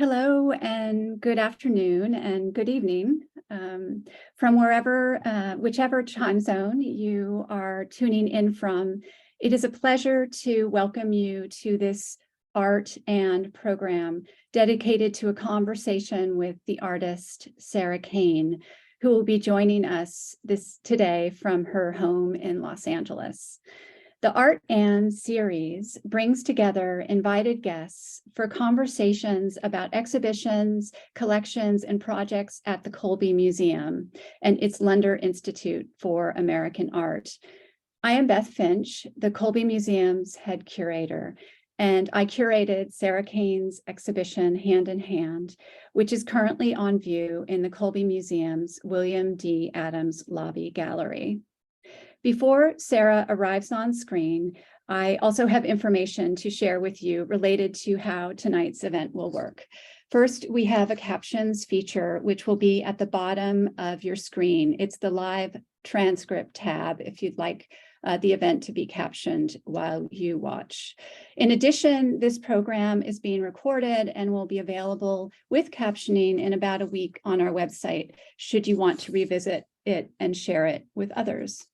Hello and good afternoon and good evening from wherever, whichever time zone you are tuning in from. It is a pleasure to welcome you to this art and program dedicated to a conversation with the artist Sarah Cain, who will be joining us today from her home in Los Angeles. The Art and series brings together invited guests for conversations about exhibitions, collections, and projects at the Colby Museum and its Lunder Institute for American Art. I am Beth Finch, the Colby Museum's head curator, and I curated Sarah Cain's exhibition Hand in Hand, which is currently on view in the Colby Museum's William D. Adams Lobby Gallery. Before Sarah arrives on screen, I also have information to share with you related to how tonight's event will work. First, we have a captions feature, which will be at the bottom of your screen. It's the live transcript tab if you'd like the event to be captioned while you watch. In addition, this program is being recorded and will be available with captioning in about a week on our website, should you want to revisit it and share it with others.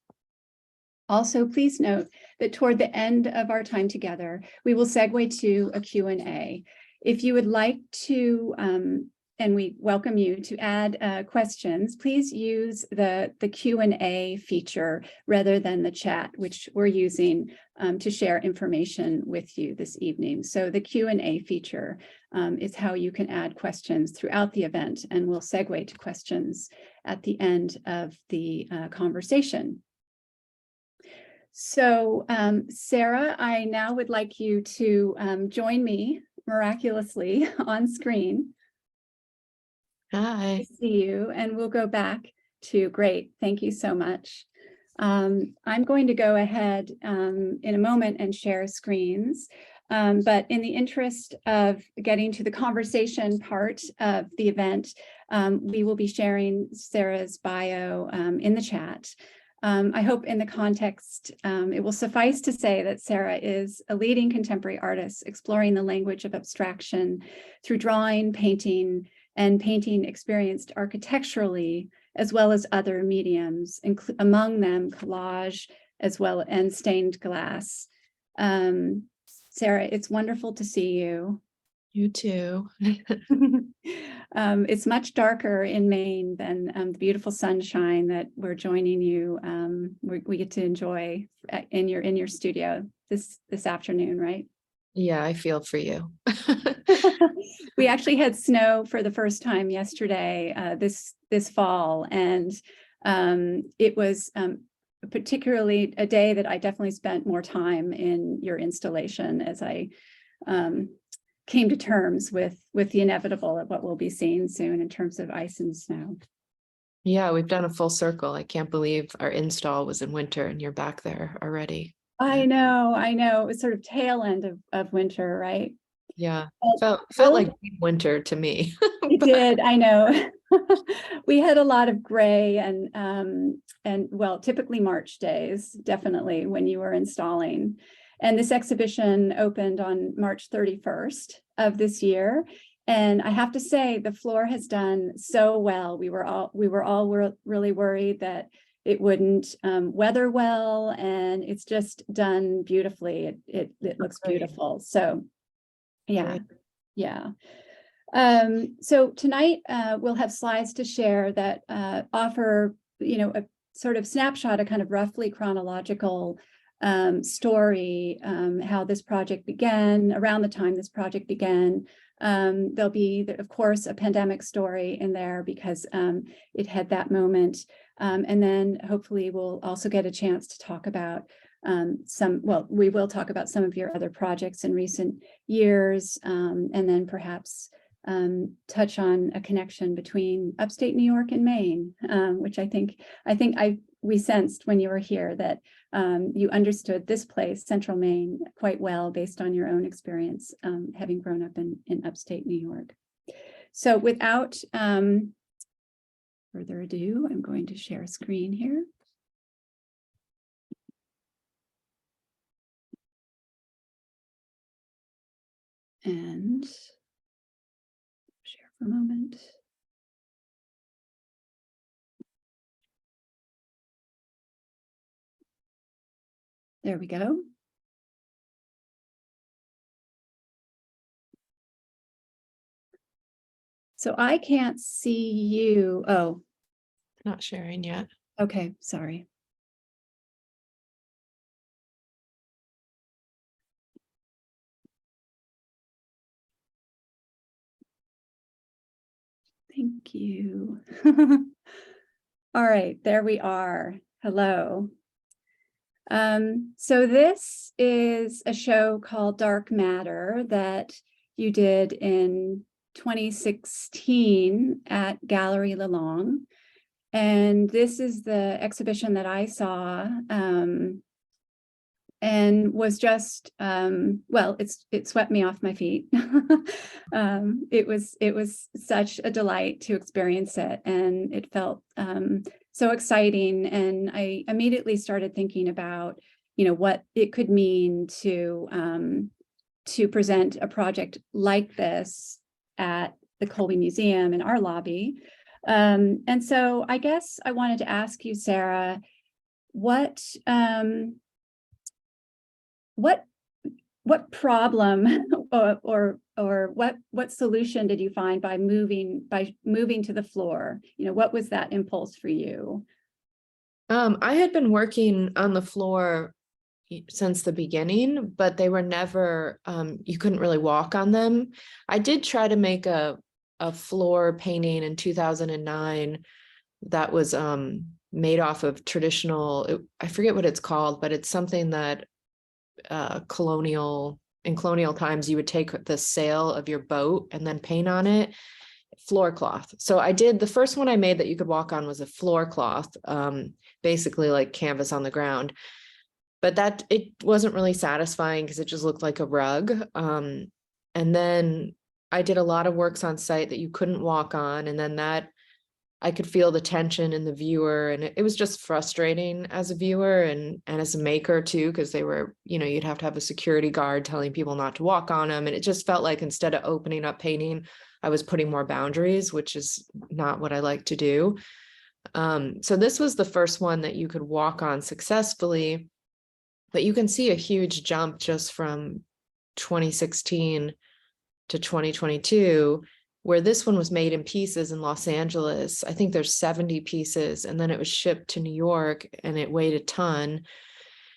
Also, please note that toward the end of our time together, we will segue to a Q&A. If you would like to, and we welcome you to add questions, please use the Q&A feature rather than the chat, which we're using to share information with you this evening. So the Q&A feature is how you can add questions throughout the event, and we'll segue to questions at the end of the conversation. So, Sarah, I now would like you to join me miraculously on screen. Hi. I see you, and we'll go back to great. Thank you so much. I'm going to go ahead in a moment and share screens. But in the interest of getting to the conversation part of the event, we will be sharing Sarah's bio in the chat. I hope in the context, it will suffice to say that Sarah is a leading contemporary artist exploring the language of abstraction through drawing, painting, and painting experienced architecturally, as well as other mediums, among them collage, as well and stained glass. Sarah, it's wonderful to see you. You too. It's much darker in Maine than the beautiful sunshine that we're joining you. We get to enjoy in your studio this afternoon, right? Yeah, I feel for you. We actually had snow for the first time yesterday, this fall, and it was particularly a day that I definitely spent more time in your installation as I came to terms with the inevitable of what we'll be seeing soon in terms of ice and snow. Yeah, we've done a full circle. I can't believe our install was in winter and you're back there already. I know. It was sort of tail end of winter, right? Yeah, But felt like winter to me. It did, I know. We had a lot of gray and well, typically March days, definitely when you were installing. And this exhibition opened on March 31st of this year. And I have to say, the floor has done so well. We were all really worried that it wouldn't weather well, and it's just done beautifully. It looks beautiful. So yeah, yeah. So tonight we'll have slides to share that offer, a sort of snapshot, a kind of roughly chronological story, how this project began, around the time this project began. There'll be, of course, a pandemic story in there because it had that moment. And then hopefully we'll also get a chance to talk about we will talk about some of your other projects in recent years, and then perhaps touch on a connection between upstate New York and Maine, which I think we sensed when you were here that you understood this place, Central Maine, quite well based on your own experience, having grown up in upstate New York. So without further ado, I'm going to share a screen here. And for a moment. There we go. So I can't see you. Oh, Not sharing yet. okay, sorry. Thank you. All right, there we are. Hello. So this is a show called Dark Matter that you did in 2016 at Gallery Lalong. And this is the exhibition that I saw and was just, well, it swept me off my feet. It was such a delight to experience it, and it felt so exciting. And I immediately started thinking about, what it could mean to present a project like this at the Colby Museum in our lobby. And so I guess I wanted to ask you, Sarah, what problem or what solution did you find by moving to the floor? What was that impulse for you? I had been working on the floor since the beginning, but they were never, you couldn't really walk on them. I did try to make a floor painting in 2009 that was made off of traditional, I forget what it's called, but it's something that in colonial times you would take the sail of your boat and then paint on it, floor cloth. So I did, the first one I made that you could walk on was a floor cloth, basically like canvas on the ground. But that, it wasn't really satisfying because it just looked like a rug. And then I did a lot of works on site that you couldn't walk on. And then that I could feel the tension in the viewer, and it was just frustrating as a viewer and as a maker too, because they were, you'd have to have a security guard telling people not to walk on them. And it just felt like instead of opening up painting, I was putting more boundaries, which is not what I like to do. So this was the first one that you could walk on successfully, but you can see a huge jump just from 2016 to 2022, where this one was made in pieces in Los Angeles. I think there's 70 pieces, and then it was shipped to New York and it weighed a ton.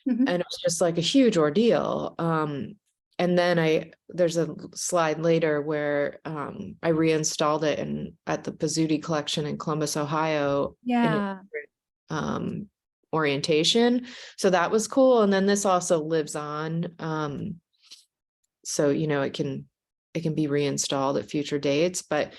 And it was just like a huge ordeal. And then there's a slide later where I reinstalled it at the Pizzuti collection in Columbus, Ohio. Yeah. Orientation. So that was cool. And then this also lives on. So, it can be reinstalled at future dates, but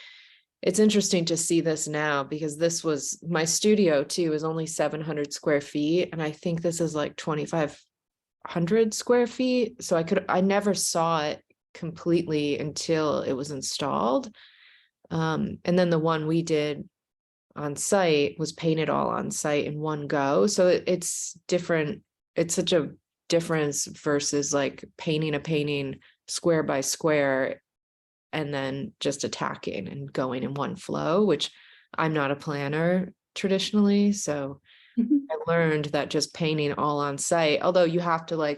it's interesting to see this now because this was my studio too, is only 700 square feet. And I think this is like 2,500 square feet. So I never saw it completely until it was installed. And then the one we did on site was painted all on site in one go. So it's different. It's such a difference versus like painting a painting square by square and then just attacking and going in one flow, which I'm not a planner traditionally. So I learned that just painting all on site, although you have to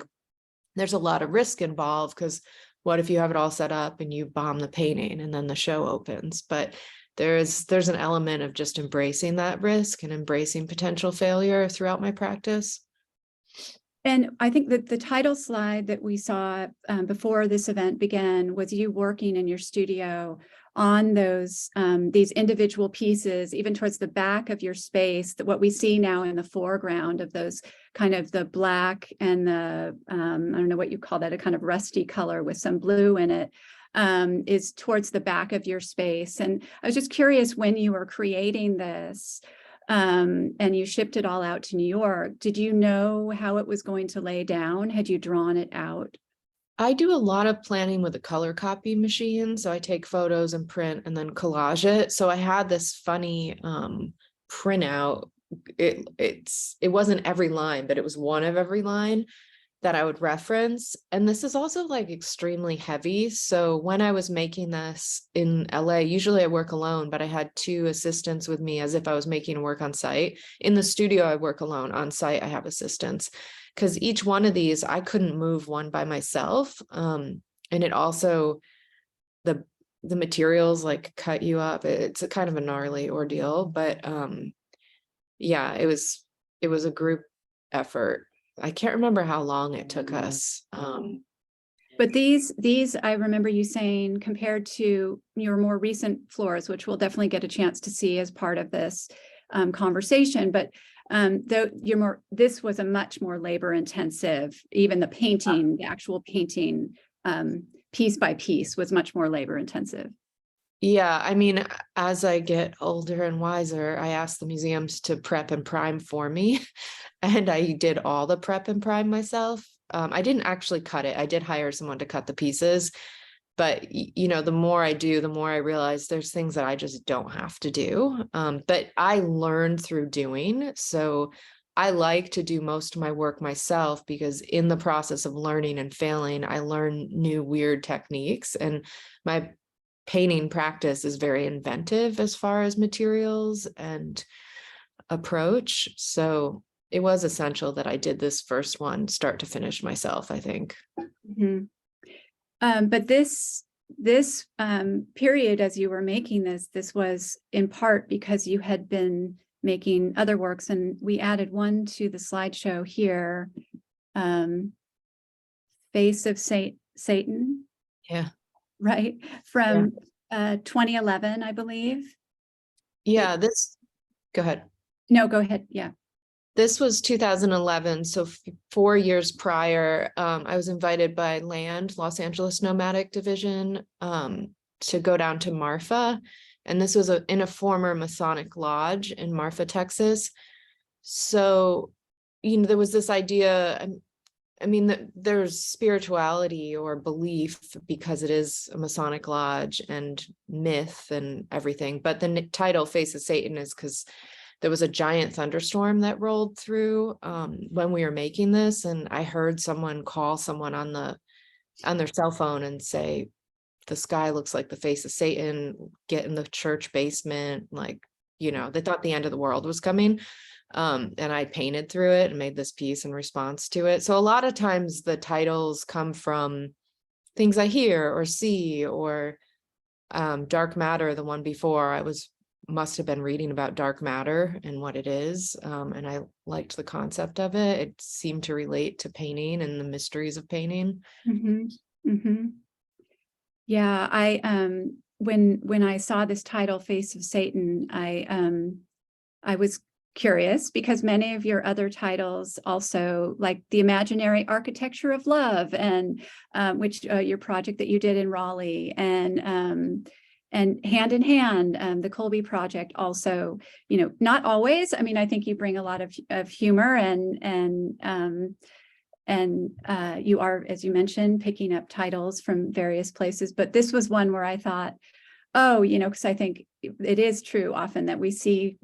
there's a lot of risk involved, because what if you have it all set up and you bomb the painting and then the show opens? But there's an element of just embracing that risk and embracing potential failure throughout my practice. And I think that the title slide that we saw before this event began was you working in your studio on these individual pieces, even towards the back of your space, that what we see now in the foreground of those kind of the black and the, I don't know what you call that, a kind of rusty color with some blue in it, is towards the back of your space. And I was just curious, when you were creating this, and you shipped it all out to New York, did you know how it was going to lay down? Had you drawn it out? I do a lot of planning with a color copy machine. So I take photos and print and then collage it. So I had this funny printout. It wasn't every line, but it was one of every line. that I would reference. And this is also like extremely heavy. So when I was making this in LA, usually I work alone, but I had 2 assistants with me as if I was making work on site. In the studio, I work alone. On site, I have assistants, because each one of these, I couldn't move one by myself. And it also, the materials like cut you up. It's a kind of a gnarly ordeal, but yeah, it was a group effort. I can't remember how long it took us. But these, I remember you saying, compared to your more recent floors, which we'll definitely get a chance to see as part of this conversation, but this was a much more labor intensive, even the painting, the actual painting piece by piece was much more labor intensive. Yeah, I mean, as I get older and wiser, I asked the museums to prep and prime for me, and I did all the prep and prime myself. I didn't actually cut it. I did hire someone to cut the pieces, but you know, the more I do, the more I realize there's things that I just don't have to do. But I learned through doing. So I like to do most of my work myself, because in the process of learning and failing, I learn new weird techniques, and my painting practice is very inventive as far as materials and approach. So it was essential that I did this first one start to finish myself, I think. Mm-hmm. But this period, as you were making this was in part because you had been making other works, and we added one to the slideshow here, Face of Satan. Yeah. Right, from 2011, I believe. Yeah, go ahead. No, go ahead. Yeah. This was 2011, so 4 years prior. I was invited by Los Angeles Nomadic Division, to go down to Marfa, and this was in a former Masonic lodge in Marfa, Texas. So, you know, there was this idea. I mean, that there's spirituality or belief because it is a Masonic lodge and myth and everything. But the title Face of Satan is because there was a giant thunderstorm that rolled through when we were making this. And I heard someone call someone on their cell phone and say, the sky looks like the face of Satan, get in the church basement. Like, you know, they thought the end of the world was coming. And I painted through it and made this piece in response to it. So a lot of times the titles come from things I hear or see, or dark matter, the one before, must have been reading about dark matter and what it is. And I liked the concept of it. It seemed to relate to painting and the mysteries of painting. Mm-hmm. Mm-hmm. Yeah, when I saw this title, Face of Satan, I was curious, because many of your other titles also, like The Imaginary Architecture of Love, and which your project that you did in Raleigh, and Hand in Hand, the Colby project also, you know, not always. I mean, I think you bring a lot of humor, and you are, as you mentioned, picking up titles from various places. But this was one where I thought, oh, you know, because I think it is true often that we see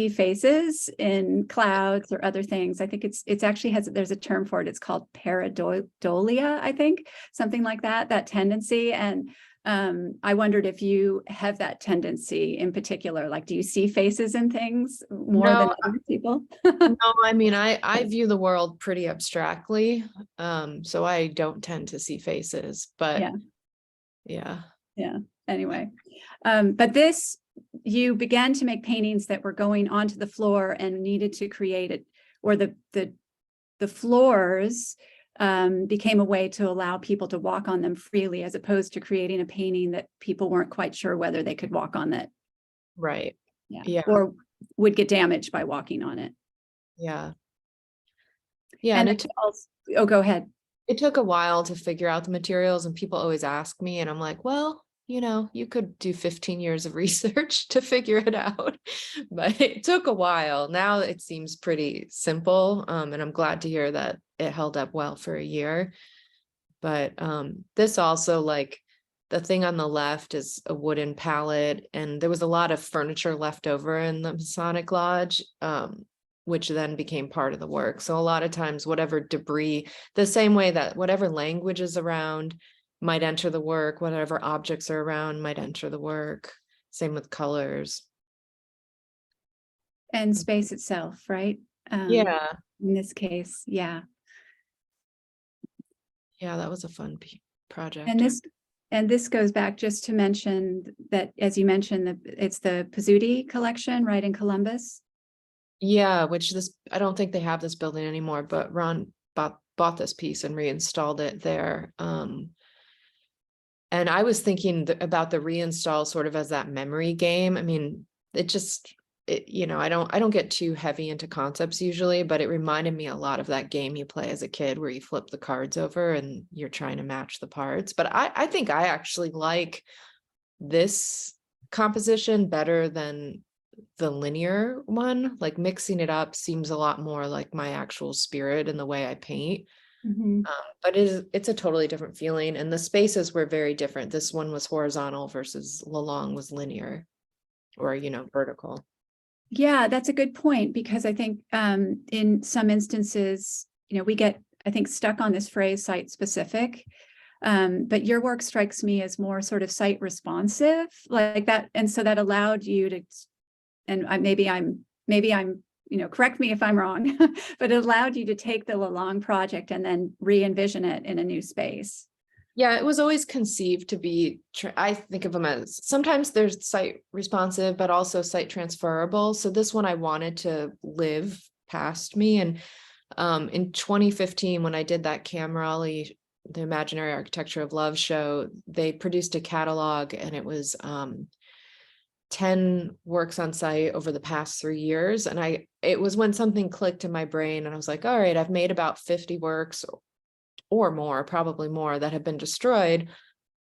faces in clouds or other things. I think it's actually there's a term for it. It's called pareidolia, I think, something like that tendency. And I wondered if you have that tendency in particular. Like, do you see faces in things more than other people? No, I mean, I view the world pretty abstractly. So I don't tend to see faces, but yeah. Anyway, but you began to make paintings that were going onto the floor and needed to create it, or the floors became a way to allow people to walk on them freely, as opposed to creating a painting that people weren't quite sure whether they could walk on it. Right. Yeah. Or would get damaged by walking on it. Yeah. And go ahead. It took a while to figure out the materials, and people always ask me, and I'm like, well, you know, you could do 15 years of research to figure it out, but it took a while. Now it seems pretty simple. And I'm glad to hear that it held up well for a year. But this also, like, the thing on the left is a wooden pallet, and there was a lot of furniture left over in the Masonic Lodge. which then became part of the work. So a lot of times, whatever debris, the same way that whatever language is around might enter the work, whatever objects are around might enter the work. Same with colors. And space itself, right? Yeah. In this case, yeah. Yeah, that was a fun project. And this goes back just to mention that, as you mentioned, it's the Pizzuti collection, right, in Columbus. Yeah, which I don't think they have this building anymore, but Ron bought this piece and reinstalled it there. And I was thinking about the reinstall sort of as that memory game. I mean, I don't get too heavy into concepts usually, but it reminded me a lot of that game you play as a kid where you flip the cards over and you're trying to match the parts. But I think I actually like this composition better than the linear one. Like mixing it up seems a lot more like my actual spirit in the way I paint. But it's a totally different feeling, and the spaces were very different. This one was horizontal versus Lalong was linear, or vertical. Yeah, that's a good point, because I think in some instances, we get, I think, stuck on this phrase site specific. But your work strikes me as more sort of site responsive, like that. And so that allowed you to, and maybe I'm, correct me if I'm wrong, but it allowed you to take the Lalong project and then re-envision it in a new space. Yeah, it was always conceived to be, I think of them as, sometimes there's site responsive, but also site transferable. So this one I wanted to live past me. And in 2015, when I did that Raleigh, the Imaginary Architecture of Love show, they produced a catalog, and it was 10 works on site over the past 3 years. And it was when something clicked in my brain, and I was like, all right, I've made about 50 works or more, probably more, that have been destroyed.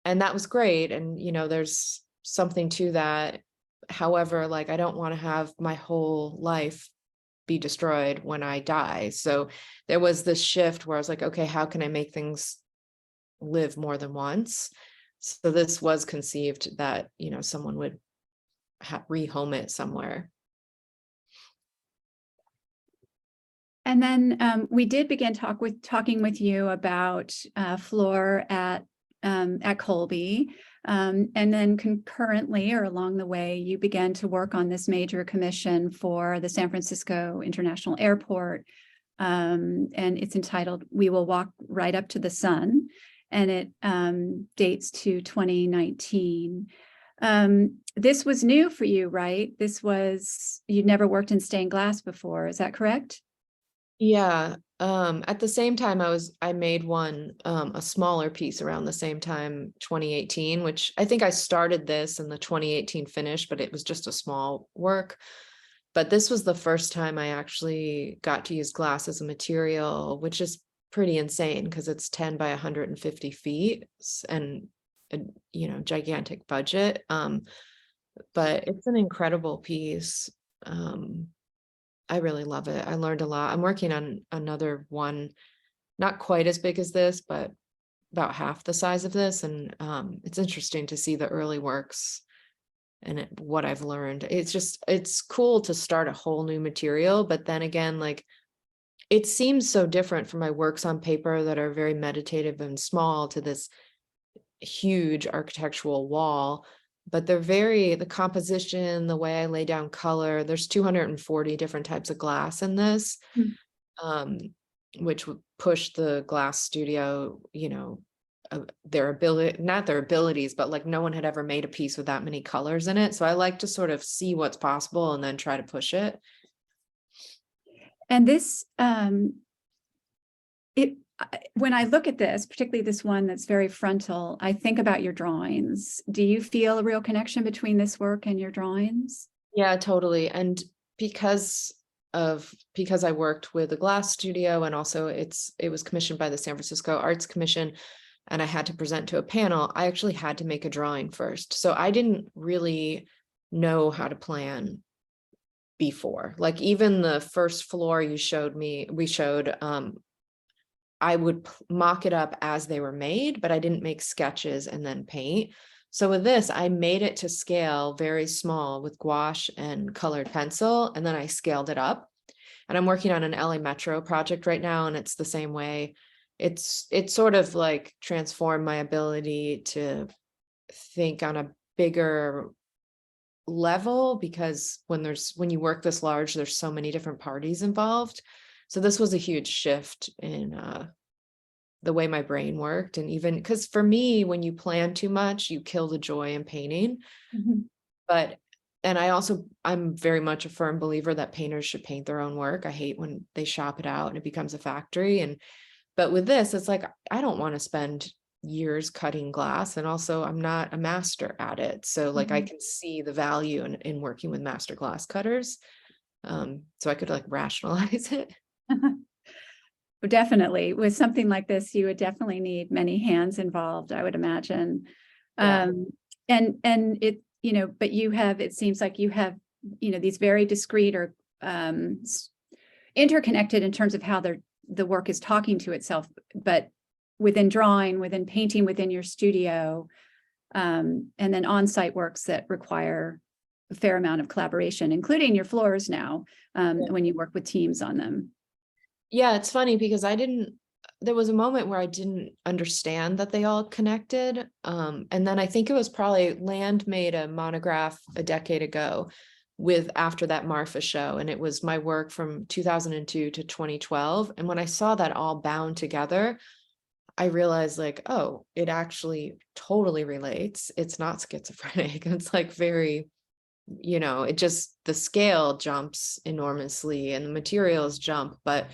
And that was great. And, there's something to that. However, like, I don't want to have my whole life be destroyed when I die. So there was this shift where I was like, okay, how can I make things live more than once? So this was conceived that, someone would rehome it somewhere. And then we did begin talking with you about floor at Colby. And then concurrently, or along the way, you began to work on this major commission for the San Francisco International Airport. And it's entitled "We Will Walk Right Up to the Sun." And it dates to 2019. This was new for you, right? You'd never worked in stained glass before, is that correct? Yeah. At the same time, I made one, a smaller piece around the same time, 2018, which I think I started this in the 2018 finish, but it was just a small work. But this was the first time I actually got to use glass as a material, which is pretty insane because it's 10 by 150 feet and a gigantic budget. But it's an incredible piece. I really love it. I learned a lot. I'm working on another one, not quite as big as this, but about half the size of this. And it's interesting to see the early works and what I've learned. It's cool to start a whole new material. But then again, like, it seems so different from my works on paper that are very meditative and small to this huge architectural wall. But the composition, the way I lay down color, there's 240 different types of glass in this, which would push the glass studio, their ability, not their abilities, but like no one had ever made a piece with that many colors in it. So I like to sort of see what's possible and then try to push it. And this, when I look at this, particularly this one that's very frontal, I think about your drawings. Do you feel a real connection between this work and your drawings? Yeah, totally. And because I worked with a glass studio, and also it was commissioned by the San Francisco Arts Commission, and I had to present to a panel, I actually had to make a drawing first. So I didn't really know how to plan before. Like, even the first floor we showed, I would mock it up as they were made, but I didn't make sketches and then paint. So with this, I made it to scale, very small, with gouache and colored pencil, and then I scaled it up. And I'm working on an LA Metro project right now, and it's the same way. It's sort of like transformed my ability to think on a bigger level, because when you work this large, there's so many different parties involved. So this was a huge shift in the way my brain worked. And even because for me, when you plan too much, you kill the joy in painting. Mhm. And I'm very much a firm believer that painters should paint their own work. I hate when they shop it out and it becomes a factory. But with this, it's like, I don't want to spend years cutting glass. And also I'm not a master at it. So like, I Mhm. can see the value in working with master glass cutters. So I could like rationalize it. Definitely. With something like this, you would definitely need many hands involved, I would imagine. Yeah. And it, but it seems like you have, these very discrete or interconnected in terms of how the work is talking to itself, but within drawing, within painting, within your studio, and then on-site works that require a fair amount of collaboration, including your floors now, when you work with teams on them. Yeah, it's funny because there was a moment where I didn't understand that they all connected. And then I think it was probably Land made a monograph a decade ago after that Marfa show. And it was my work from 2002 to 2012. And when I saw that all bound together, I realized like, oh, it actually totally relates. It's not schizophrenic. It's like very, the scale jumps enormously and the materials jump, but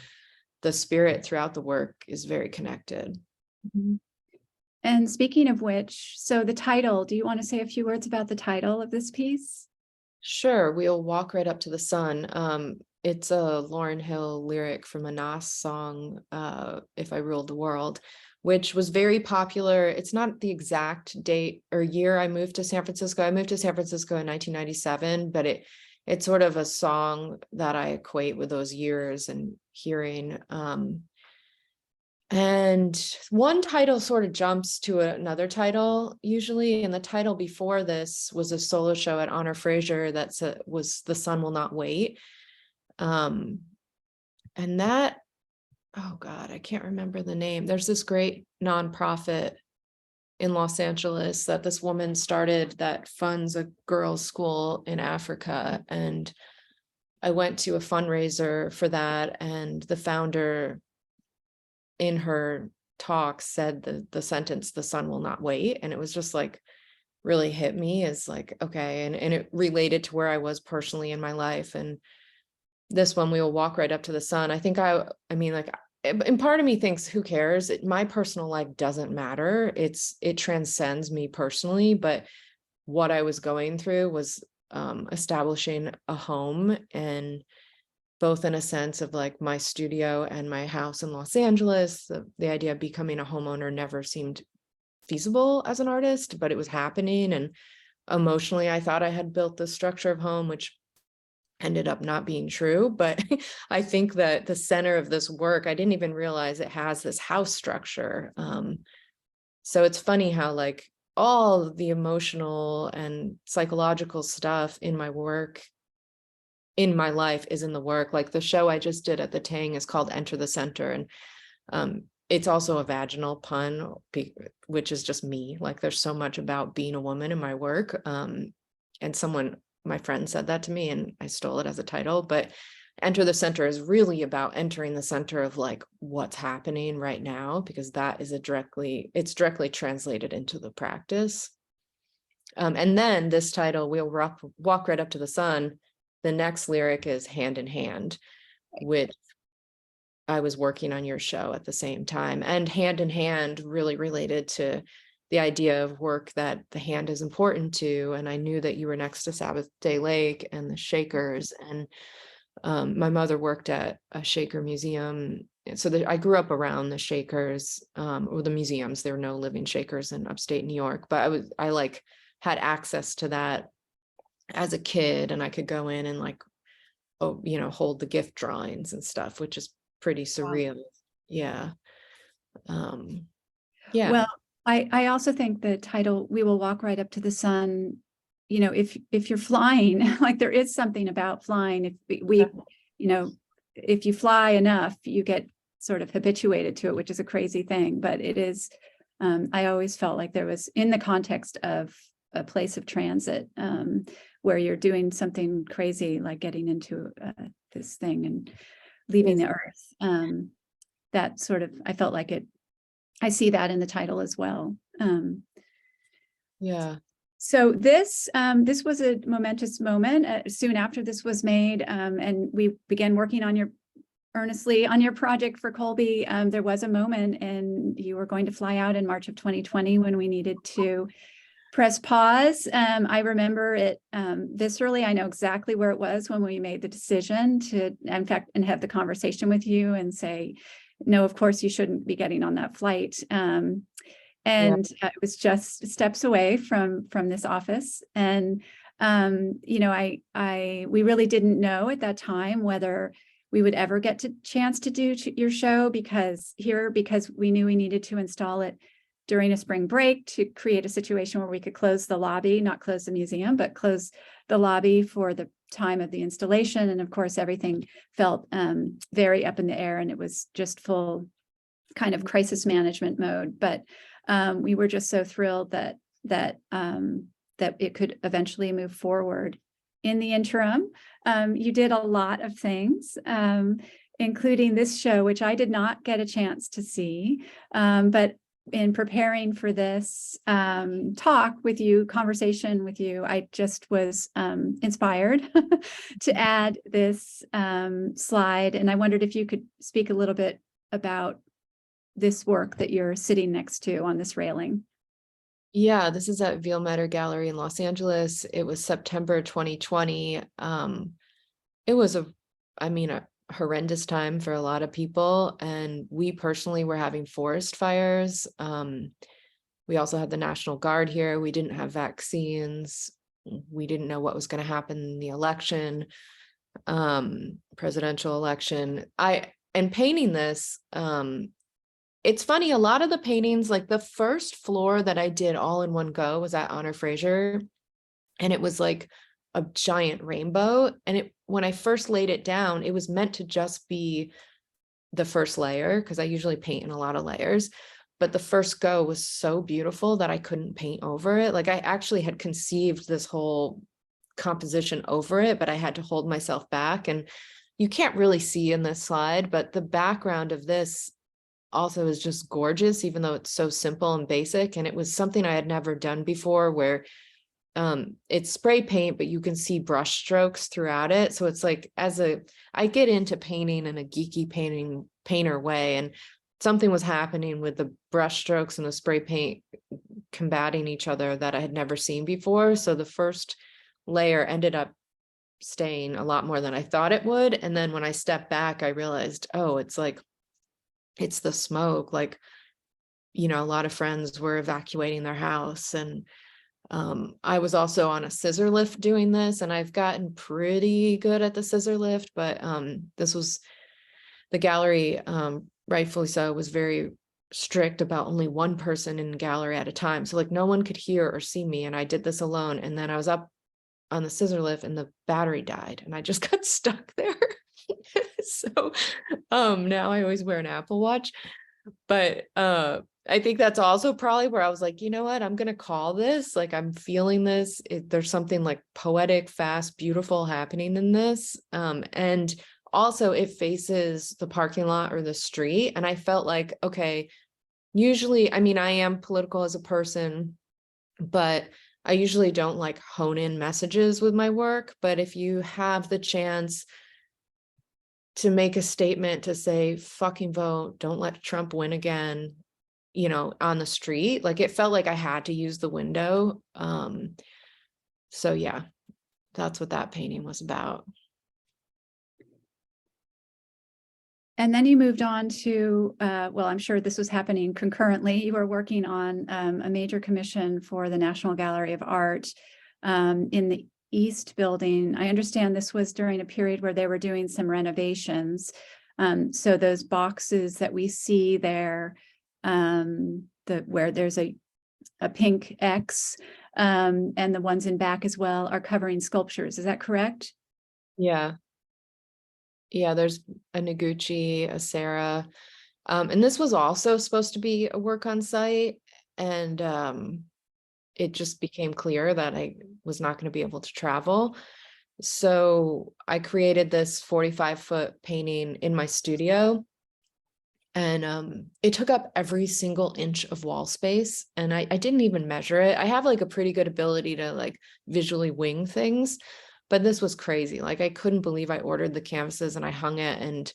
the spirit throughout the work is very connected. Mhm. And speaking of which, so the title, do you want to say a few words about the title of this piece? Sure, we'll walk right up to the sun. It's a Lauryn Hill lyric from a Nas song, If I Ruled the World, which was very popular. It's not the exact date or year I moved to San Francisco. I moved to San Francisco in 1997, but it's sort of a song that I equate with those years and hearing. And one title sort of jumps to another title usually. And the title before this was a solo show at Honor Fraser was The Sun Will Not Wait. And that, oh God, I can't remember the name. There's this great nonprofit in Los Angeles that this woman started that funds a girls' school in Africa. And I went to a fundraiser for that, and the founder in her talk said the sentence, "The sun will not wait." And it was just like, really hit me as like, okay. And it related to where I was personally in my life. And this one, we will walk right up to the sun. I think I mean, like, and part of me thinks, who cares? My personal life doesn't matter. It transcends me personally. But what I was going through was establishing a home, and both in a sense of like my studio and my house in Los Angeles, the idea of becoming a homeowner never seemed feasible as an artist, but it was happening. And emotionally, I thought I had built the structure of home, which ended up not being true. But I think that the center of this work, I didn't even realize it has this house structure. So it's funny how like all the emotional and psychological stuff in my work, in my life, is in the work. Like the show I just did at the Tang is called Enter the Center. And it's also a vaginal pun, which is just me. Like there's so much about being a woman in my work. And my friend said that to me and I stole it as a title, but Enter the Center is really about entering the center of like what's happening right now, because that is it's directly translated into the practice. And then this title, We'll Walk Right Up to the Sun. The next lyric is Hand in Hand, which I was working on your show at the same time. And Hand in Hand really related to the idea of work that the hand is important to. And I knew that you were next to Sabbath Day Lake and the Shakers. And my mother worked at a Shaker museum. So I grew up around the Shakers, or the museums. There were no living Shakers in upstate New York, but I like had access to that as a kid, and I could go in and like, hold the gift drawings and stuff, which is pretty surreal. Wow. Yeah. Yeah. Well, I also think the title, We Will Walk Right Up to the Sun, if you're flying, like there is something about flying. If we if you fly enough, you get sort of habituated to it, which is a crazy thing. But it is, I always felt like there was, in the context of a place of transit, where you're doing something crazy, like getting into this thing and leaving the earth. That sort of, I felt like it, I see that in the title as well. Yeah. So this was a momentous moment. Soon after this was made, and we began working on earnestly on your project for Colby. There was a moment, and you were going to fly out in March of 2020 when we needed to press pause. I remember it viscerally. I know exactly where it was when we made the decision to, in fact, and have the conversation with you and say, no, of course you shouldn't be getting on that flight. It was just steps away from this office. And, you know, we really didn't know at that time whether we would ever get to chance to do your show, because we knew we needed to install it during a spring break to create a situation where we could close the lobby, not close the museum, but close the lobby for the time of the installation. And of course, everything felt very up in the air, and it was just full kind of crisis management mode. But we were just so thrilled that it could eventually move forward. In the interim, you did a lot of things, including this show, which I did not get a chance to see, but in preparing for this conversation with you, I just was inspired to add this slide. And I wondered if you could speak a little bit about this work that you're sitting next to on this railing. Yeah, this is at Momentary Gallery in Los Angeles. It was September 2020. It was a horrendous time for a lot of people. And we personally were having forest fires. We also had the National Guard here. We didn't have vaccines. We didn't know what was going to happen in the election, presidential election. And painting this, it's funny, a lot of the paintings, like the first floor that I did all in one go was at Honor Fraser. And it was like a giant rainbow. And when I first laid it down, it was meant to just be the first layer, because I usually paint in a lot of layers. But the first go was so beautiful that I couldn't paint over it. Like I actually had conceived this whole composition over it, but I had to hold myself back. And you can't really see in this slide, but the background of this also is just gorgeous, even though it's so simple and basic. And it was something I had never done before, where it's spray paint, but you can see brush strokes throughout it. So it's like, I get into painting in a geeky painter way, and something was happening with the brush strokes and the spray paint combating each other that I had never seen before. So the first layer ended up staying a lot more than I thought it would. And then when I stepped back, I realized, oh, it's the smoke. Like, you know, a lot of friends were evacuating their house. And I was also on a scissor lift doing this, and I've gotten pretty good at the scissor lift, but this was the gallery, rightfully so, was very strict about only one person in the gallery at a time. So like no one could hear or see me, and I did this alone. And then I was up on the scissor lift and the battery died, and I just got stuck there. So now I always wear an Apple Watch. But I think that's also probably where I was like, you know what, I'm going to call this, like, I'm feeling this. There's something like poetic, fast, beautiful happening in this. And also it faces the parking lot or the street. And I felt like, okay, usually, I mean, I am political as a person, but I usually don't like hone in messages with my work. But if you have the chance to make a statement to say, fucking vote, don't let Trump win again, you know, on the street, like it felt like I had to use the window. So yeah, that's what that painting was about. And then you moved on to, well, I'm sure this was happening concurrently. You were working on a major commission for the National Gallery of Art in the East Building. I understand this was during a period where they were doing some renovations. So those boxes that we see there, where there's a pink X, and the ones in back as well, are covering sculptures. Is that correct? Yeah. Yeah, there's a Noguchi, a Sarah. And this was also supposed to be a work on site. And it just became clear that I was not going to be able to travel. So I created this 45-foot painting in my studio. And it took up every single inch of wall space. And I didn't even measure it. I have like a pretty good ability to like visually wing things, but this was crazy. Like I couldn't believe I ordered the canvases and I hung it and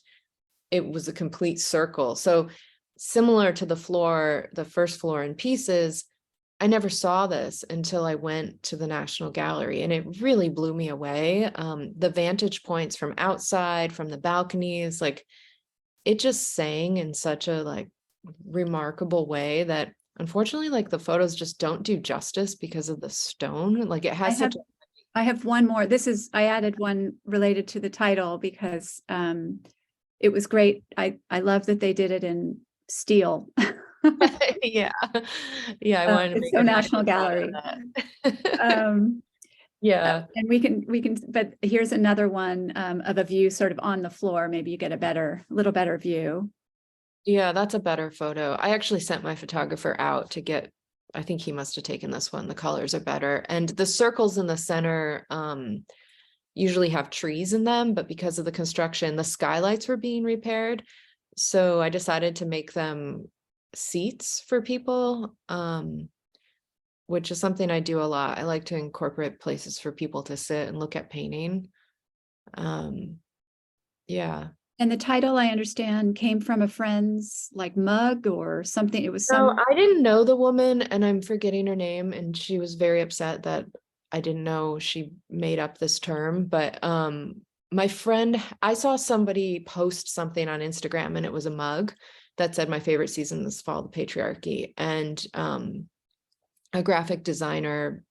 it was a complete circle. So similar to the floor, the first floor in pieces, I never saw this until I went to the National Gallery, and it really blew me away. The vantage points from outside, from the balconies, like it just sang in such a like remarkable way that unfortunately like the photos just don't do justice because of the stone. Like it has such I have one more. I added one related to the title because it was great. I love that they did it in steel. yeah. I wanted to It's make so a National Gallery. Yeah. And we can, but here's another one of a view sort of on the floor. Maybe you get a little better view. Yeah, that's a better photo. I actually sent my photographer out to get, I think he must have taken this one. The colors are better. And the circles in the center usually have trees in them, but because of the construction, the skylights were being repaired. So I decided to make them seats for people, which is something I do a lot. I like to incorporate places for people to sit and look at painting. Yeah. And the title, I understand, came from a friend's like mug or something. It was No, I didn't know the woman, and I'm forgetting her name, and she was very upset that I didn't know she made up this term. But my friend, I saw somebody post something on Instagram, and it was a mug that said my favorite season this fall, the patriarchy. And a graphic designer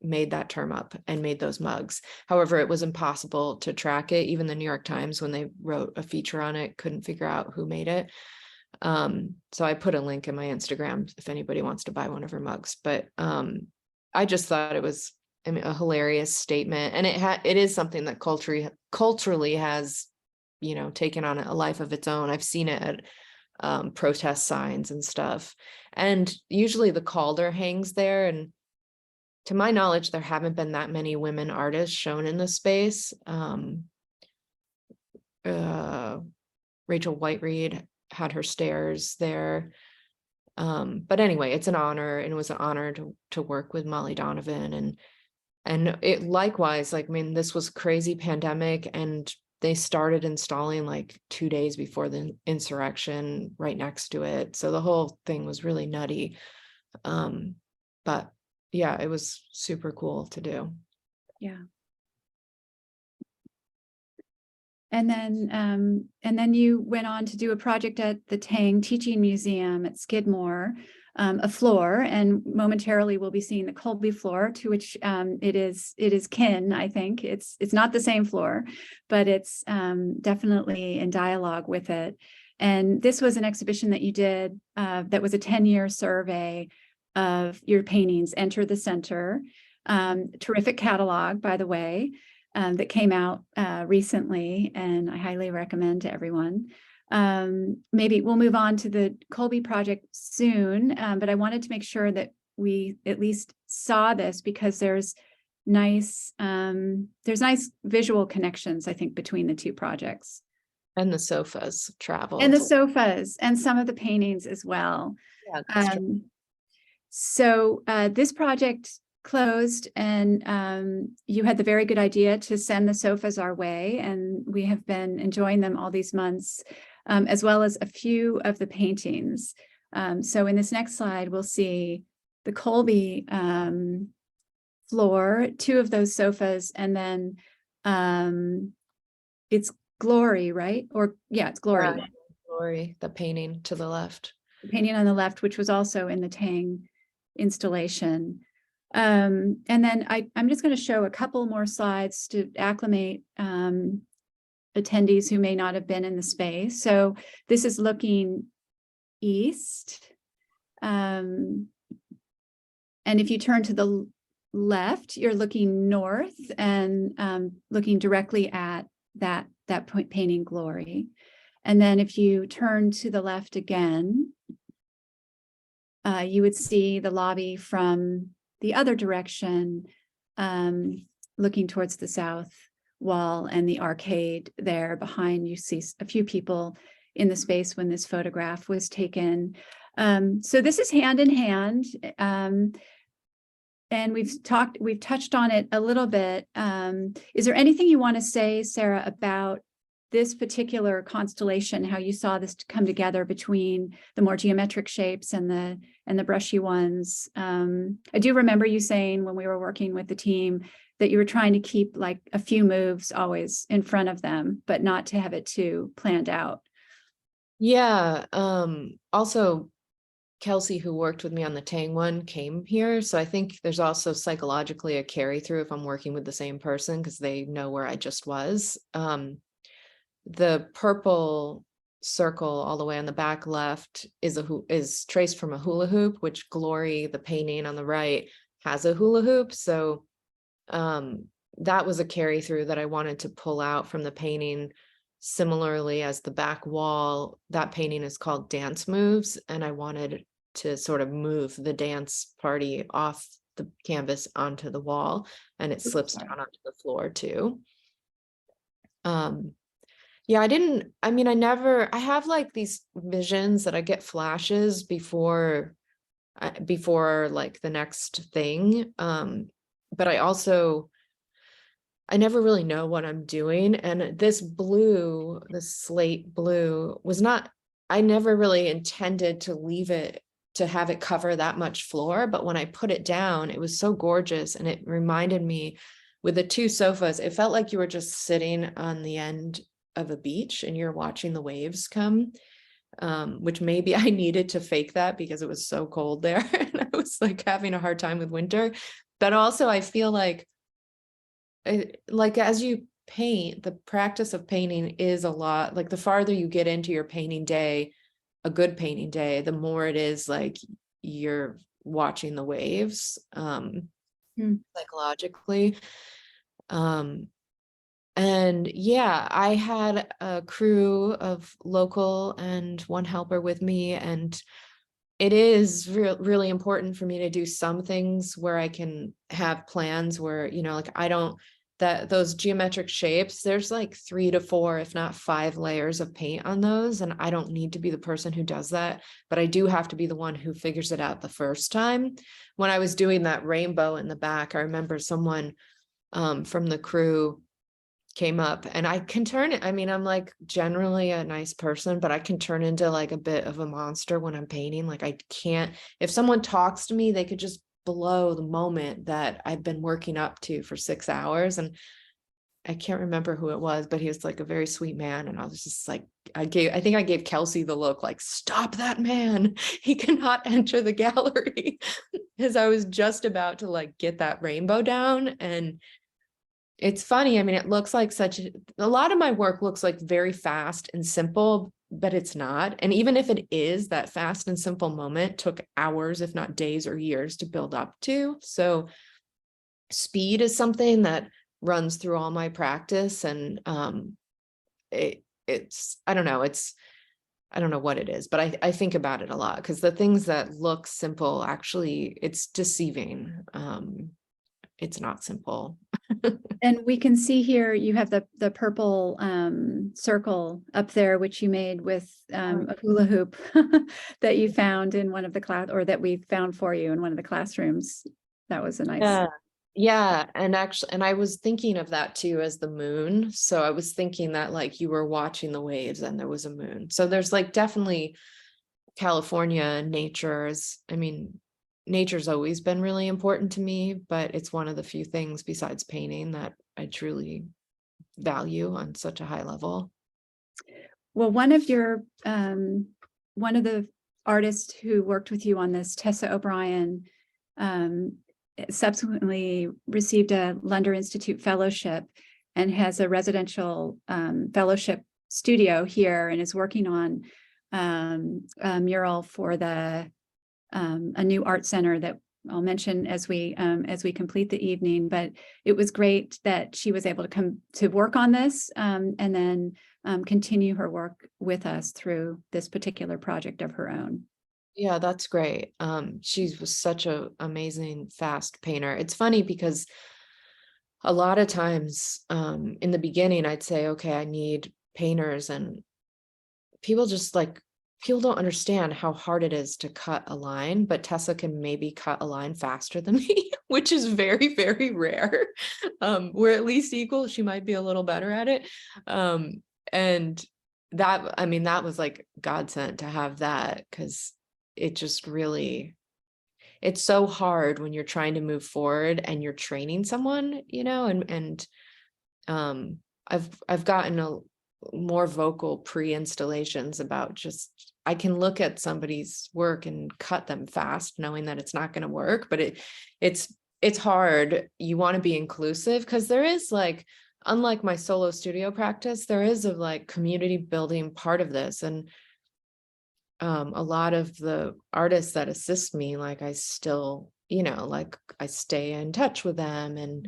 made that term up and made those mugs. However, it was impossible to track it. Even the New York Times, when they wrote a feature on it, couldn't figure out who made it. So I put a link in my Instagram if anybody wants to buy one of her mugs. But I just thought it was a hilarious statement, and it is something that culturally has, taken on a life of its own. I've seen it at protest signs and stuff, and usually the Calder hangs there. And to my knowledge, there haven't been that many women artists shown in this space. Rachel Whiteread had her stairs there. But anyway, it's an honor, and it was an honor to work with Molly Donovan. And it likewise, like, I mean, this was crazy pandemic, and they started installing like 2 days before the insurrection right next to it. So the whole thing was really nutty. But yeah, it was super cool to do. Yeah. And then you went on to do a project at the Tang Teaching Museum at Skidmore, a floor, and momentarily we'll be seeing the Colby floor, to which it is kin. I think it's not the same floor, but it's definitely in dialogue with it. And this was an exhibition that you did that was a 10-year survey of your paintings. Enter the Center. Terrific catalog, by the way. That came out recently, and I highly recommend to everyone. Maybe we'll move on to the Colby project soon, but I wanted to make sure that we at least saw this because there's nice visual connections, I think, between the two projects. And the sofas traveled. And the sofas and some of the paintings as well. Yeah, that's true. So this project closed, and you had the very good idea to send the sofas our way, and we have been enjoying them all these months, as well as a few of the paintings. So in this next slide, we'll see the Colby floor, 2 of those sofas, and then it's Glory, right? Or yeah, it's Glory. Yeah, Glory, the painting to the left. The painting on the left, which was also in the Tang installation. And then I'm just going to show a couple more slides to acclimate attendees who may not have been in the space. So this is looking east. And if you turn to the left, you're looking north and looking directly at that painting Glory. And then if you turn to the left again, you would see the lobby from the other direction, looking towards the south wall, and the arcade there behind. You see a few people in the space when this photograph was taken. So this is hand in hand. And we've touched on it a little bit. Is there anything you want to say, Sarah, about this particular constellation, how you saw this come together between the more geometric shapes and the brushy ones? I do remember you saying when we were working with the team that you were trying to keep like a few moves always in front of them, but not to have it too planned out. Yeah. Also, Kelsey, who worked with me on the Tang one, came here. So I think there's also psychologically a carry through if I'm working with the same person, because they know where I just was. The purple circle all the way on the back left is traced from a hula hoop, which Glory, the painting on the right, has a hula hoop. So that was a carry through that I wanted to pull out from the painting. Similarly, as the back wall, that painting is called Dance Moves, and I wanted to sort of move the dance party off the canvas onto the wall, and it slips down onto the floor too. Yeah, I have like these visions that I get flashes before like the next thing. But I never really know what I'm doing. And this slate blue I never really intended to leave it, to have it cover that much floor. But when I put it down, it was so gorgeous. And it reminded me, with the two sofas, it felt like you were just sitting on the end of a beach and you're watching the waves come, which maybe I needed to fake that because it was so cold there. And I was like having a hard time with winter. But also I feel like as you paint, the practice of painting is a lot, like the farther you get into your painting day, a good painting day, the more it is like you're watching the waves psychologically. And yeah, I had a crew of local and one helper with me, and it is really important for me to do some things where I can have plans where, like those geometric shapes, there's like 3 to 4, if not 5 layers of paint on those. And I don't need to be the person who does that, but I do have to be the one who figures it out the first time. When I was doing that rainbow in the back, I remember someone from the crew came up, and I can turn it. I mean, I'm like generally a nice person, but I can turn into like a bit of a monster when I'm painting. Like I can't, if someone talks to me, they could just blow the moment that I've been working up to for 6 hours. And I can't remember who it was, but he was like a very sweet man. And I was just like, I think I gave Kelsey the look like, stop that man. He cannot enter the gallery, because I was just about to like get that rainbow down. And it's funny. I mean, it looks like a lot of my work looks like very fast and simple, but it's not. And even if it is, that fast and simple moment took hours, if not days or years, to build up to. So speed is something that runs through all my practice. And it's I don't know what it is, but I think about it a lot, because the things that look simple, actually, it's deceiving. It's not simple. And we can see here you have the purple circle up there, which you made with a hula hoop that you found in one of the or that we found for you in one of the classrooms. That was a nice. Yeah. And I was thinking of that too as the moon. So I was thinking that like you were watching the waves and there was a moon. So there's like definitely California nature's always been really important to me, but it's one of the few things besides painting that I truly value on such a high level. Well, one of the artists who worked with you on this, Tessa O'Brien, subsequently received a Lunder Institute fellowship and has a residential fellowship studio here, and is working on a mural for a new art center that I'll mention as we complete the evening, but it was great that she was able to come to work on this and then continue her work with us through this particular project of her own. Yeah, that's great. She was such an amazing, fast painter. It's funny because a lot of times in the beginning, I'd say, okay, I need painters, and people don't understand how hard it is to cut a line, but Tessa can maybe cut a line faster than me, which is very, very rare. We're at least equal. She might be a little better at it. And that, I mean, that was like godsend to have that, because it just really, it's so hard when you're trying to move forward and you're training someone, and I've gotten a more vocal pre-installations about just, I can look at somebody's work and cut them fast knowing that it's not going to work, but it's hard. You want to be inclusive, because there is, like, unlike my solo studio practice, there is a like community building part of this. And a lot of the artists that assist me, like, I still, like, I stay in touch with them. And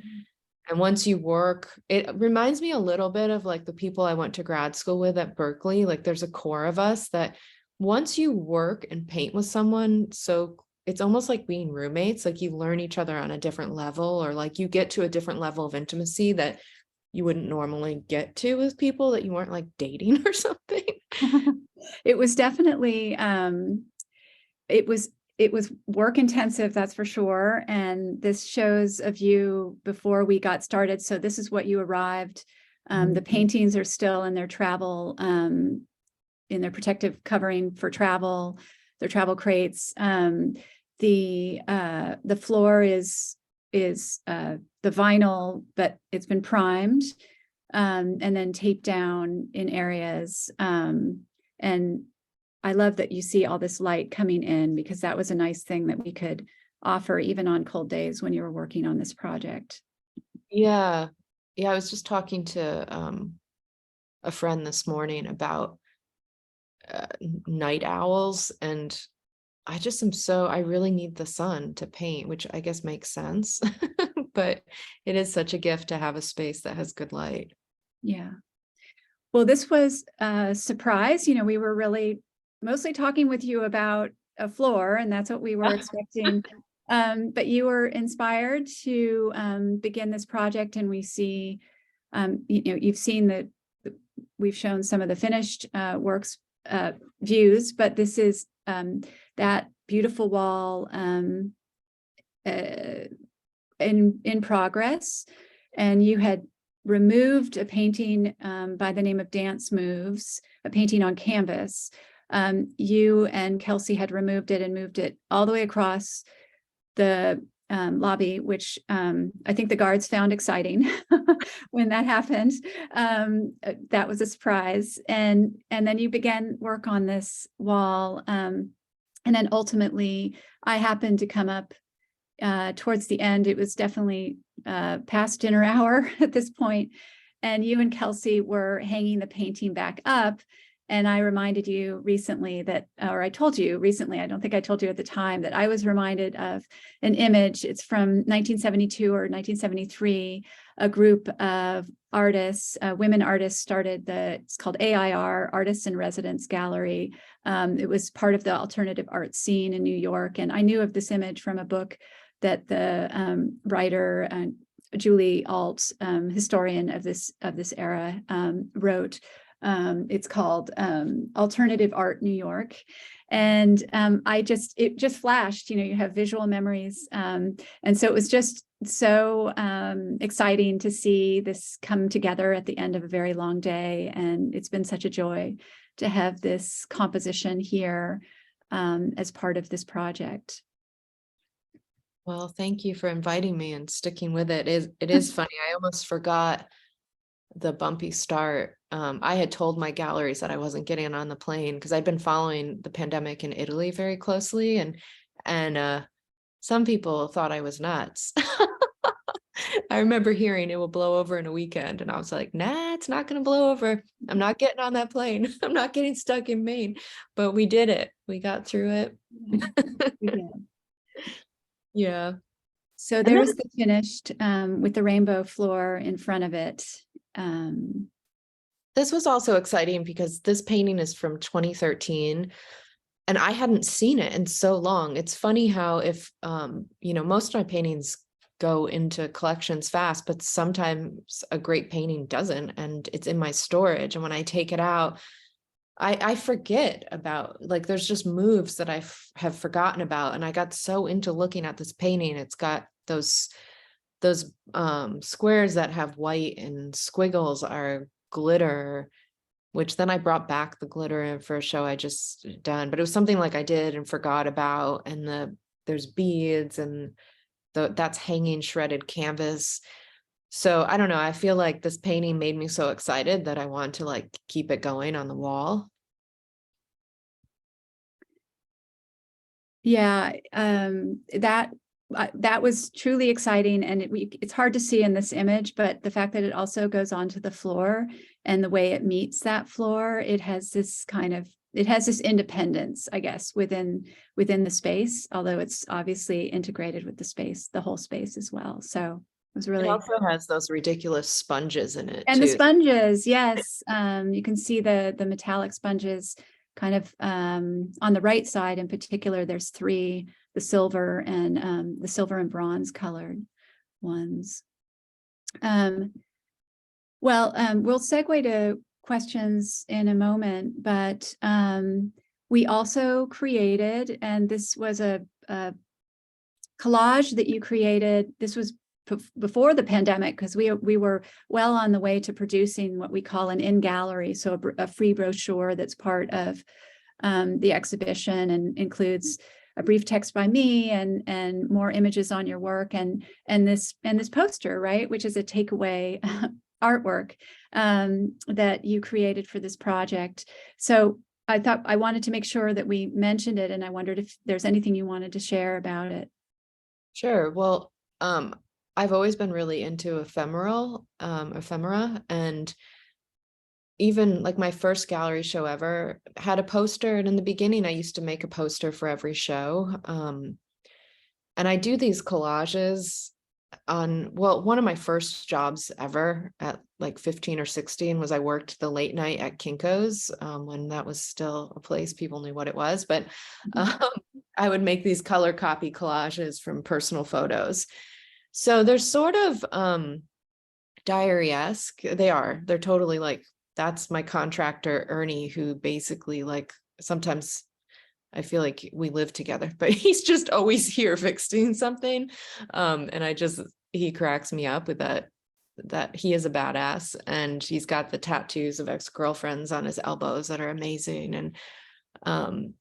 once you work, it reminds me a little bit of like the people I went to grad school with at Berkeley. Like, there's a core of us that once you work and paint with someone, so it's almost like being roommates, like you learn each other on a different level, or like you get to a different level of intimacy that you wouldn't normally get to with people that you weren't like dating or something. It was definitely, it was work intensive, that's for sure. And this shows a view before we got started. So this is what you arrived. The paintings are still in their travel, in their protective covering for travel, their travel crates. The floor is the vinyl, but it's been primed and then taped down in areas. And I love that you see all this light coming in, because that was a nice thing that we could offer even on cold days when you were working on this project. Yeah. Yeah. I was just talking to a friend this morning about night owls, and I just I really need the sun to paint, which I guess makes sense, but it is such a gift to have a space that has good light. Yeah. Well, this was a surprise. We were really mostly talking with you about a floor, and that's what we were expecting. But you were inspired to begin this project, and we see, you've seen we've shown some of the finished works views, but this is that beautiful wall in progress. And you had removed a painting by the name of Dance Moves, a painting on canvas. You and Kelsey had removed it and moved it all the way across the lobby, which I think the guards found exciting when that happened. That was a surprise. And then you began work on this wall. And then ultimately, I happened to come up towards the end. It was definitely past dinner hour at this point, and you and Kelsey were hanging the painting back up. And I reminded you recently that, or I told you recently, I don't think I told you at the time, that I was reminded of an image. It's from 1972 or 1973. A group of artists, women artists, started it's called AIR, Artists in Residence Gallery. It was part of the alternative art scene in New York. And I knew of this image from a book that the writer Julie Alt, historian of this era, wrote. It's called Alternative Art New York. And it just flashed, you have visual memories. And so it was just so exciting to see this come together at the end of a very long day. And it's been such a joy to have this composition here as part of this project. Well, thank you for inviting me and sticking with it. It is funny. I almost forgot the bumpy start. I had told my galleries that I wasn't getting on the plane because I'd been following the pandemic in Italy very closely, and some people thought I was nuts. I remember hearing it will blow over in a weekend, and I was like, nah, it's not going to blow over. I'm not getting on that plane. I'm not getting stuck in Maine. But we did it. We got through it. We did. Yeah. So And then there's the finished with the rainbow floor in front of it. this was also exciting because this painting is from 2013 and I hadn't seen it in so long. It's funny how if, most of my paintings go into collections fast, but sometimes a great painting doesn't, and it's in my storage. And when I take it out, I forget about, like, there's just moves that have forgotten about. And I got so into looking at this painting. It's got those squares that have white and squiggles are glitter, which then I brought back the glitter for a show I just done, but it was something like I did and forgot about. And there's beads and that's hanging shredded canvas. So I don't know. I feel like this painting made me so excited that I want to like keep it going on the wall. Yeah, that was truly exciting, and it's hard to see in this image, but the fact that it also goes onto the floor and the way it meets that floor, it has this independence, I guess, within the space, although it's obviously integrated with the space, the whole space as well. So it was really. It also has those ridiculous sponges in it And too. the sponges, yes. You can see the metallic sponges kind of on the right side in particular. There's three, the silver and bronze colored ones. We'll segue to questions in a moment, but we also created, and this was a collage that you created. This was before the pandemic, because we were well on the way to producing what we call an in-gallery, so a free brochure that's part of the exhibition and includes a brief text by me and more images on your work and this poster, right, which is a takeaway artwork that you created for this project. So I thought I wanted to make sure that we mentioned it, and I wondered if there's anything you wanted to share about it. Sure. Well, I've always been really into ephemera, and even like my first gallery show ever had a poster. And in the beginning, I used to make a poster for every show. And I do these collages one of my first jobs ever at like 15 or 16 was I worked the late night at Kinko's when that was still a place people knew what it was. But I would make these color copy collages from personal photos. So they're sort of diary-esque. They're totally like, that's my contractor, Ernie, who basically like sometimes I feel like we live together, but he's just always here fixing something. And he cracks me up with that he is a badass, and he's got the tattoos of ex-girlfriends on his elbows that are amazing. And and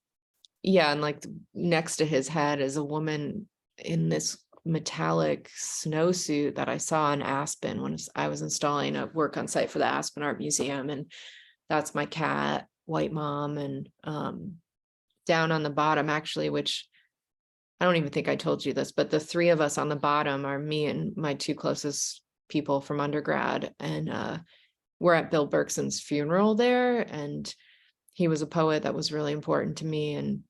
like next to his head is a woman in this metallic snowsuit that I saw in Aspen when I was installing a work on site for the Aspen Art Museum. And that's my cat, White Mom. And down on the bottom, actually, which I don't even think I told you this, but the three of us on the bottom are me and my two closest people from undergrad. And we're at Bill Bergson's funeral there. And he was a poet that was really important to me. And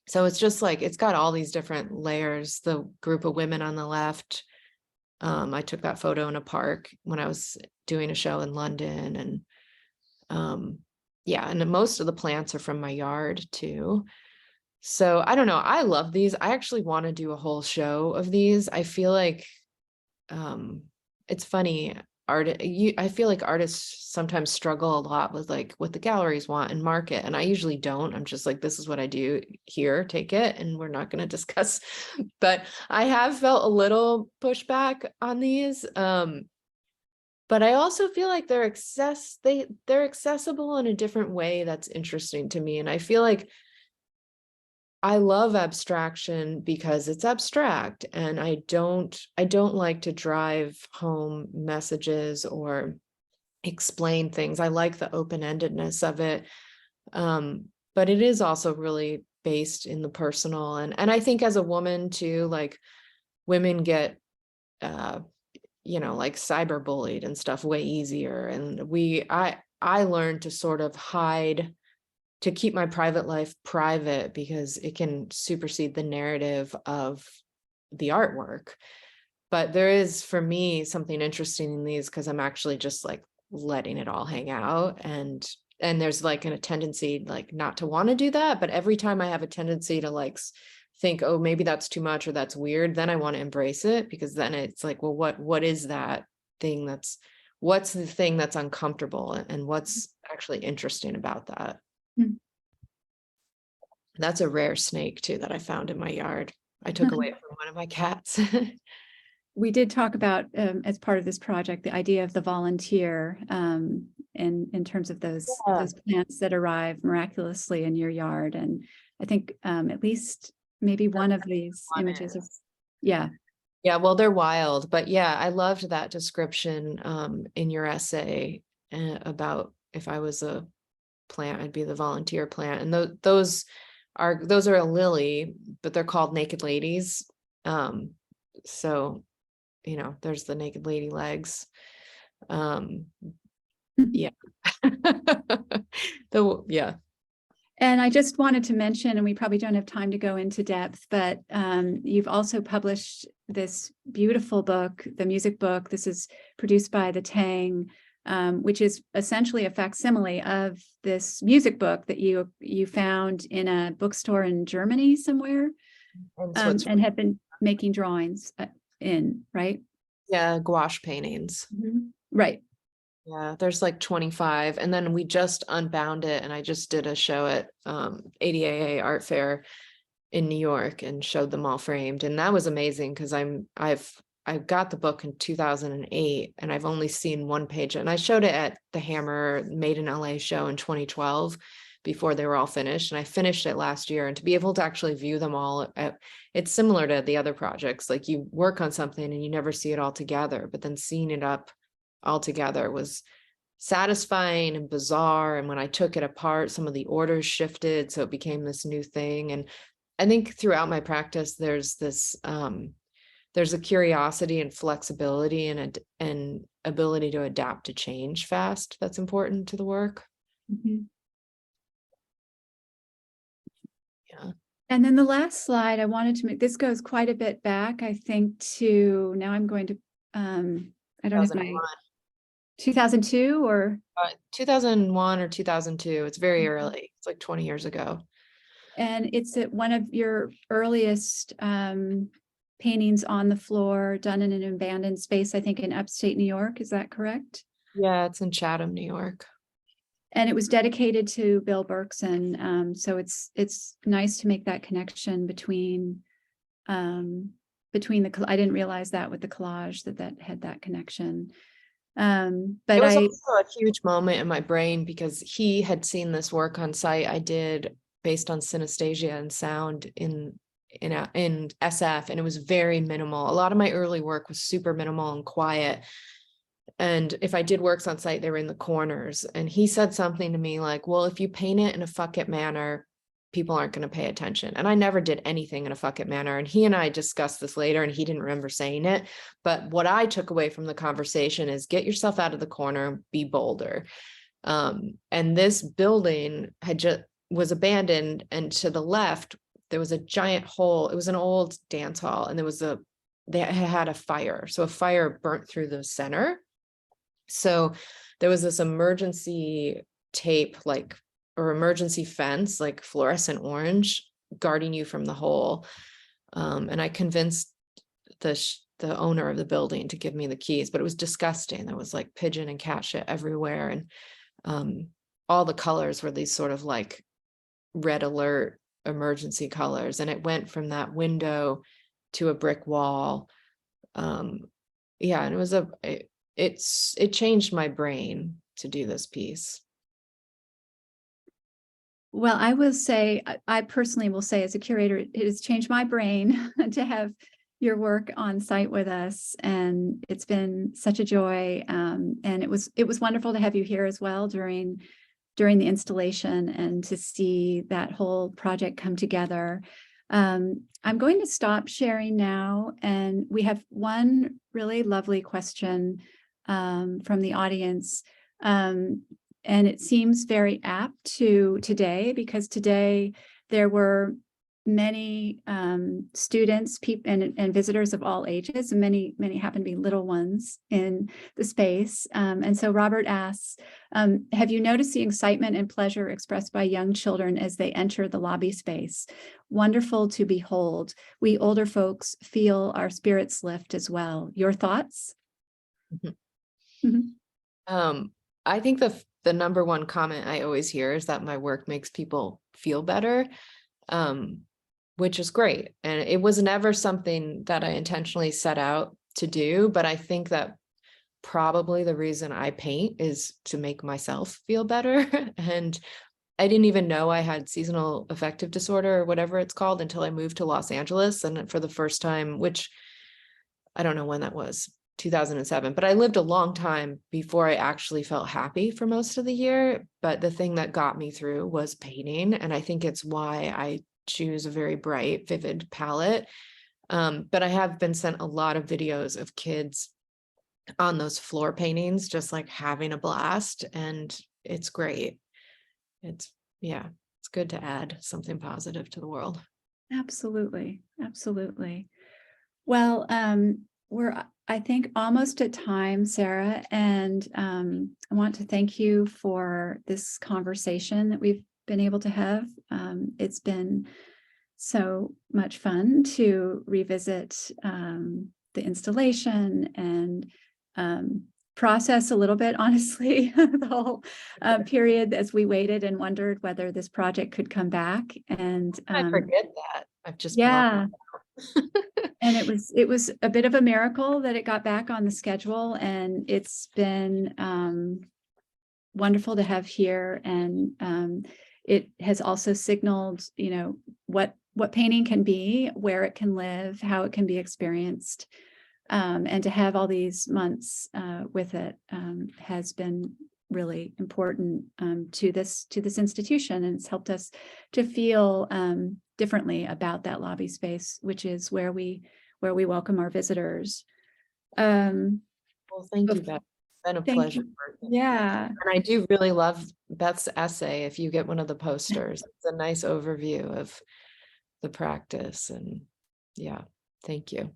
so it's just like, it's got all these different layers. The group of women on the left, I took that photo in a park when I was doing a show in London. And and most of the plants are from my yard too. So I don't know. I love these. I actually want to do a whole show of these. I feel like it's funny. I feel like artists sometimes struggle a lot with like what the galleries want and market. And I usually don't. I'm just like, this is what I do here, take it. And we're not going to discuss. But I have felt a little pushback on these. But I also feel like they're accessible in a different way that's interesting to me. And I feel like I love abstraction because it's abstract, and I don't like to drive home messages or explain things. I like the open-endedness of it. But it is also really based in the personal. And I think as a woman too, like women get like cyberbullied and stuff way easier. And I learned to sort of hide, to keep my private life private, because it can supersede the narrative of the artwork. But there is, for me, something interesting in these because I'm actually just like letting it all hang out, and there's like a tendency like not to want to do that, but every time I have a tendency to like think, oh, maybe that's too much or that's weird, then I want to embrace it, because then it's like, well, what is that thing what's the thing that's uncomfortable, and what's actually interesting about that? Hmm. That's a rare snake too that I found in my yard. I took away from one of my cats. We did talk about, as part of this project, the idea of the volunteer, in terms of those plants that arrive miraculously in your yard. And I think at least maybe one of these images of, yeah. Yeah, well, they're wild, but yeah, I loved that description in your essay about if I was a plant, I'd be the volunteer plant. And those are a lily, but they're called naked ladies. So there's the naked lady legs. Yeah. Yeah. And I just wanted to mention, and we probably don't have time to go into depth, but you've also published this beautiful book, the music book. This is produced by the Tang, which is essentially a facsimile of this music book that you found in a bookstore in Germany somewhere, and have been making drawings in, right? Yeah, gouache paintings. Mm-hmm. Right. Yeah, there's like 25, and then we just unbound it, and I just did a show at ADAA Art Fair in New York and showed them all framed, and that was amazing because I got the book in 2008, and I've only seen one page, and I showed it at the Hammer Made in LA show in 2012 before they were all finished, and I finished it last year. And to be able to actually view them all, it's similar to the other projects, like you work on something and you never see it all together, but then seeing it up all together was satisfying and bizarre. And when I took it apart, some of the orders shifted, so it became this new thing. And I think throughout my practice, there's this there's a curiosity and flexibility and an ability to adapt to change fast that's important to the work. Mm-hmm. Yeah. And then the last slide I wanted to make, this goes quite a bit back, I think, to, now I'm going to, I don't have my 2002 or 2001 or 2002. It's very early. It's like 20 years ago. And it's at one of your earliest paintings on the floor, done in an abandoned space, I think in upstate New York. Is that correct? Yeah, it's in Chatham, New York. And it was dedicated to Bill Berkson. So it's nice to make that connection between the, I didn't realize that with the collage that had that connection. But it was also a huge moment in my brain because he had seen this work on site I did based on synesthesia and sound in SF, and it was very minimal. A lot of my early work was super minimal and quiet. And if I did works on site, they were in the corners. And he said something to me like, well, if you paint it in a fuck it manner, people aren't going to pay attention. And I never did anything in a fuck it manner. And he and I discussed this later, and he didn't remember saying it. But what I took away from the conversation is get yourself out of the corner, be bolder. And this building was abandoned. And to the left, there was a giant hole. It was an old dance hall, and they had a fire. So a fire burnt through the center. So there was this emergency tape, or emergency fence, like fluorescent orange, guarding you from the hole. And I convinced the owner of the building to give me the keys, but it was disgusting. There was like pigeon and cat shit everywhere. And all the colors were these sort of like red alert emergency colors. And it went from that window to a brick wall. And it was it changed my brain to do this piece. Well, I will say, I personally will say as a curator, it has changed my brain to have your work on site with us. And it's been such a joy. And it was wonderful to have you here as well during the installation and to see that whole project come together. I'm going to stop sharing now. And we have one really lovely question from the audience. And it seems very apt to today, because today there were many students, and visitors of all ages, and many happen to be little ones in the space. And so Robert asks, have you noticed the excitement and pleasure expressed by young children as they enter the lobby space? Wonderful to behold. We older folks feel our spirits lift as well. Your thoughts? I think the number one comment I always hear is that my work makes people feel better, which is great. And it was never something that I intentionally set out to do, but I think that probably the reason I paint is to make myself feel better. And I didn't even know I had seasonal affective disorder or whatever it's called until I moved to Los Angeles. And for the first time, which I don't know when that was, 2007, but I lived a long time before I actually felt happy for most of the year. But the thing that got me through was painting. And I think it's why I choose a very bright, vivid palette. But I have been sent a lot of videos of kids on those floor paintings, just like having a blast. And it's great. It's good to add something positive to the world. Absolutely. Absolutely. Well, we're, I think, almost at time, Sarah, and I want to thank you for this conversation that we've been able to have. It's been so much fun to revisit the installation and process a little bit, honestly, the whole period as we waited and wondered whether this project could come back. And I forget that. I've just yeah. And it was a bit of a miracle that it got back on the schedule, and it's been wonderful to have here. And it has also signaled, what painting can be, where it can live, how it can be experienced, and to have all these months with it has been really important to this institution, and it's helped us to feel differently about that lobby space, which is where we welcome our visitors. Well, thank you, Beth. It's been a pleasure working. Yeah. And I do really love Beth's essay. If you get one of the posters, it's a nice overview of the practice. And yeah, thank you.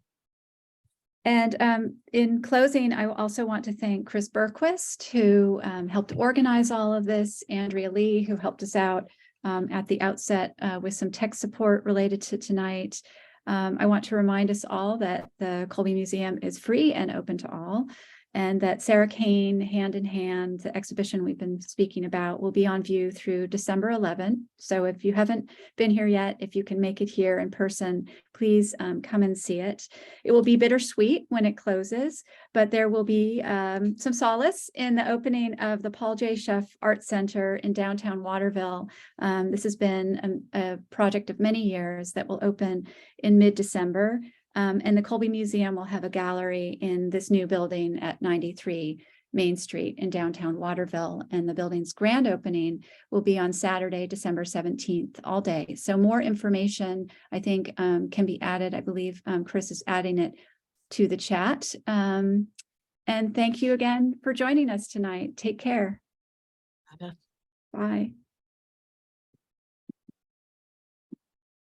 And in closing, I also want to thank Chris Berquist, who helped organize all of this, Andrea Lee, who helped us out at the outset with some tech support related to tonight. I want to remind us all that the Colby Museum is free and open to all, and that Sarah Cain, Hand in Hand, the exhibition we've been speaking about, will be on view through December 11th. So if you haven't been here yet, if you can make it here in person, please come and see it. It will be bittersweet when it closes, but there will be some solace in the opening of the Paul J. Schuff Art Center in downtown Waterville. This has been a project of many years that will open in mid-December. And the Colby Museum will have a gallery in this new building at 93 Main Street in downtown Waterville. And the building's grand opening will be on Saturday, December 17th, all day. So more information, I think, can be added. I believe Chris is adding it to the chat. And thank you again for joining us tonight. Take care. Bye. Bye.